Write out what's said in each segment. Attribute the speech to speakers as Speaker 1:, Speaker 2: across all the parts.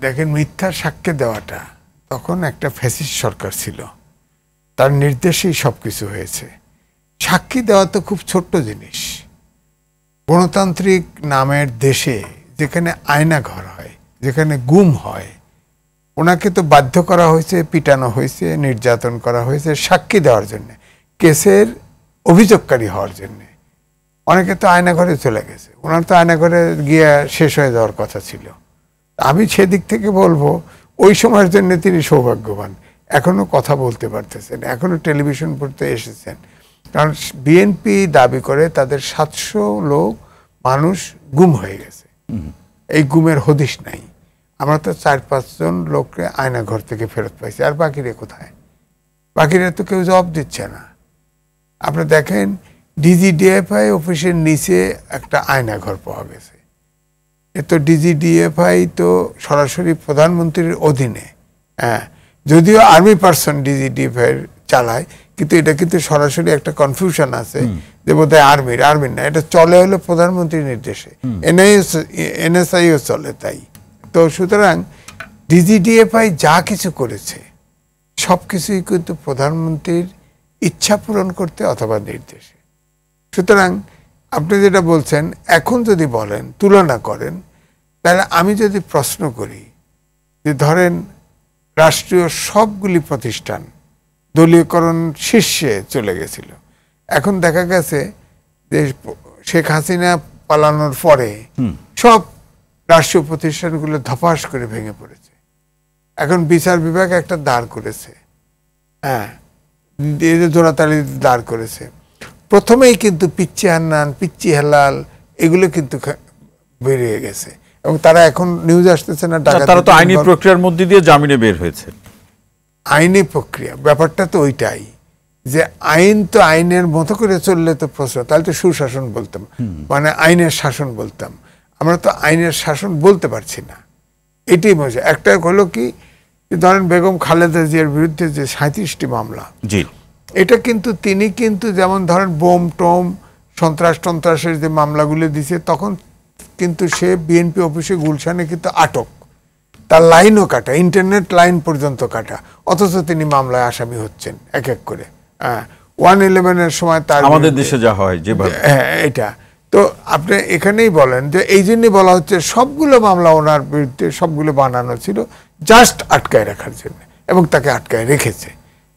Speaker 1: দেখেন, মিথ্যা সাক্ষ্য দেওয়াটা তখন একটা ফ্যাসিস্ট সরকার ছিল, তার নির্দেশেই সবকিছু হয়েছে। সাক্ষী দেওয়া তো খুব ছোট্ট জিনিস। গণতান্ত্রিক নামের দেশে যেখানে আয়না ঘর হয়, যেখানে গুম হয়, ওনাকে তো বাধ্য করা হয়েছে, পিটানো হয়েছে, নির্যাতন করা হয়েছে সাক্ষী দেওয়ার জন্য, কেসের অভিযোগকারী হওয়ার জন্য। অনেকে তো আয়না ঘরে চলে গেছে, ওনার তো আয়না ঘরে গিয়ে শেষ হয়ে যাওয়ার কথা ছিল। আমি সেদিক থেকে বলবো ওই সময়ের জন্য তিনি সৌভাগ্যবান, এখনো কথা বলতে পারতেছেন, এখনো টেলিভিশন পড়তে এসেছেন। কারণ বিএনপি দাবি করে তাদের 700 লোক মানুষ গুম হয়ে গেছে, এই গুমের হদিশ নাই। আমরা তো 4-5 জন লোককে আয়না ঘর থেকে ফেরত পাইছি, আর বাকিরা কোথায়? বাকিরা তো কেউ জবাব দিচ্ছে না। আপনি দেখেন, ডিজিডিএফআই অফিসের নিচে একটা আয়না ঘর পাওয়া গেছে। এ তো ডিজিডিএফআই তো সরাসরি প্রধানমন্ত্রীর অধীনে, হ্যাঁ, যদিও আর্মি পার্সন ডিজিডিএফআই চালায়, কিন্তু এটা কিন্তু সরাসরি একটা কনফিউশন আছে যে বোধহয় আর্মির না, এটা চলে হলো প্রধানমন্ত্রীর নির্দেশে, এনএসআইও চলে তাই। তো সুতরাং ডিজিডিএফআই যা কিছু করেছে সব কিছুই কিন্তু প্রধানমন্ত্রীর ইচ্ছা পূরণ করতে অথবা নির্দেশে। সুতরাং আপনি যেটা বলছেন, এখন যদি বলেন তুলনা করেন, তাহলে আমি যদি প্রশ্ন করি যে ধরেন রাষ্ট্রীয় সবগুলি প্রতিষ্ঠান দলীয়করণ শীর্ষে চলে গেছিল, এখন দেখা গেছে যে শেখ হাসিনা পালানোর পরে সব রাষ্ট্রীয় প্রতিষ্ঠানগুলো ধপাস করে ভেঙে পড়েছে। এখন বিচার বিভাগ একটা দাঁড় করেছে, হ্যাঁ, জোড়াতালি দাঁড় করেছে। প্রথমেই কিন্তু পিচ্চি হান্নান, পিচ্চি হেলাল এগুলো কিন্তু বেরিয়ে গেছে, এবং তারা এখন নিউজ আসতেছে না,
Speaker 2: তারা তো আইনি প্রক্রিয়ার মধ্যে দিয়ে জামিনে বের হয়েছে।
Speaker 1: আইনি প্রক্রিয়া ব্যাপারটা তো ওইটাই, যে আইন তো আইনের মতো করে চললে তো প্রশ্ন, তাহলে তো সুশাসন বলতাম, মানে আইনের শাসন বলতাম। আমরা তো আইনের শাসন বলতে পারছি না, এটাই মজা। একটা হলো কি, ধরেন বেগম খালেদা জিয়ার বিরুদ্ধে যে 37টি মামলা, এটা কিন্তু তিনি কিন্তু যেমন ধরেন বোম টোম সন্ত্রাসের যে মামলাগুলো দিছে, তখন কিন্তু সে বিএনপি অফিসে গুলশানে কিন্তু আটক, তার লাইনও কাটা, ইন্টারনেট লাইন পর্যন্ত কাটা, অথচ তিনি মামলায় আসামি হচ্ছেন এক এক করে। 111-এর সময় তার
Speaker 2: আমাদের দেশে যা হয় যেভাবে,
Speaker 1: হ্যাঁ, এটা তো আপনি এখানেই বলেন যে এই জন্যই বলা হচ্ছে সবগুলো মামলা ওনার বিরুদ্ধে সবগুলো বানানো ছিল জাস্ট আটকায় রাখার জন্য, এবং তাকে আটকায় রেখেছে।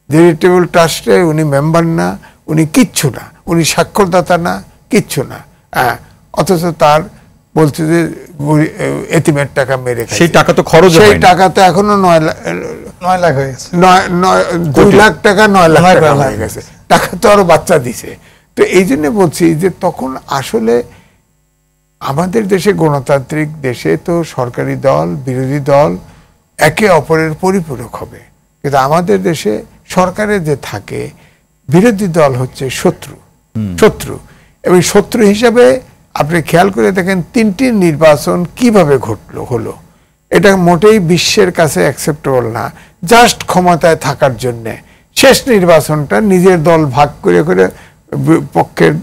Speaker 1: চ্যারিটেবল ট্রাস্টে উনি মেম্বার না, উনি কিচ্ছু না, উনি স্বাক্ষরদাতা না, কিচ্ছু না, অথচ তার বলছে যে এতিমের টাকা মেরে খাইছে।
Speaker 2: সেই টাকা তো খরচ,
Speaker 1: সেই টাকা তো এখনো 9 লাখ হয়ে গেছে, 2 লাখ টাকা 9 লাখ টাকা হয়ে গেছে, টাকা তো আরো বাচ্চা দিছে। তো এই জন্য বলছি যে তখন আসলে আমাদের দেশে, গণতান্ত্রিক দেশে তো সরকারি দল বিরোধী দল একে অপরের পরিপূরক হবে, কিন্তু আমাদের দেশে সরকারের যে থাকে, বিরোধী দল হচ্ছে শত্রু। এবং শত্রু হিসাবে আপনি খেয়াল করে দেখেন 3টি নির্বাচন কিভাবে হলো, এটা মোটেই বিশ্বের কাছে অ্যাকসেপ্টেবল না। জাস্ট ক্ষমতায় থাকার জন্যে শেষ নির্বাচনটা নিজের দল ভাগ করে করে পক্ষের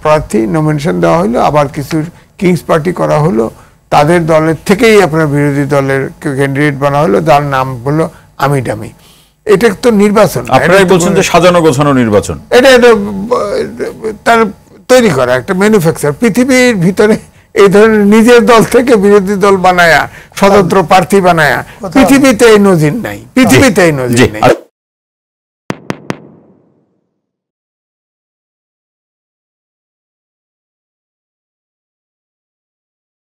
Speaker 1: প্রার্থী নমিনেশন দেওয়া হলো, আবার কিছু কিংস পার্টি করা হলো, তাদের দলের থেকেই আপনার বিরোধী দলের ক্যান্ডিডেট বানা হলো, যার নাম হলো আমি ডামি। এটা তো নির্বাচন,
Speaker 2: আপনারাই বলছেন যে সাজানো গোছানো নির্বাচন,
Speaker 1: এটা তার তৈরি করা একটা ম্যানুফ্যাকচার। পৃথিবীর ভিতরে এই ধরনের নিজের দল থেকে বিরোধী দল বানায়া, স্বতন্ত্র প্রার্থী বানায়া পৃথিবীতে এই নজির নাই, পৃথিবীতে এই নজির নাই।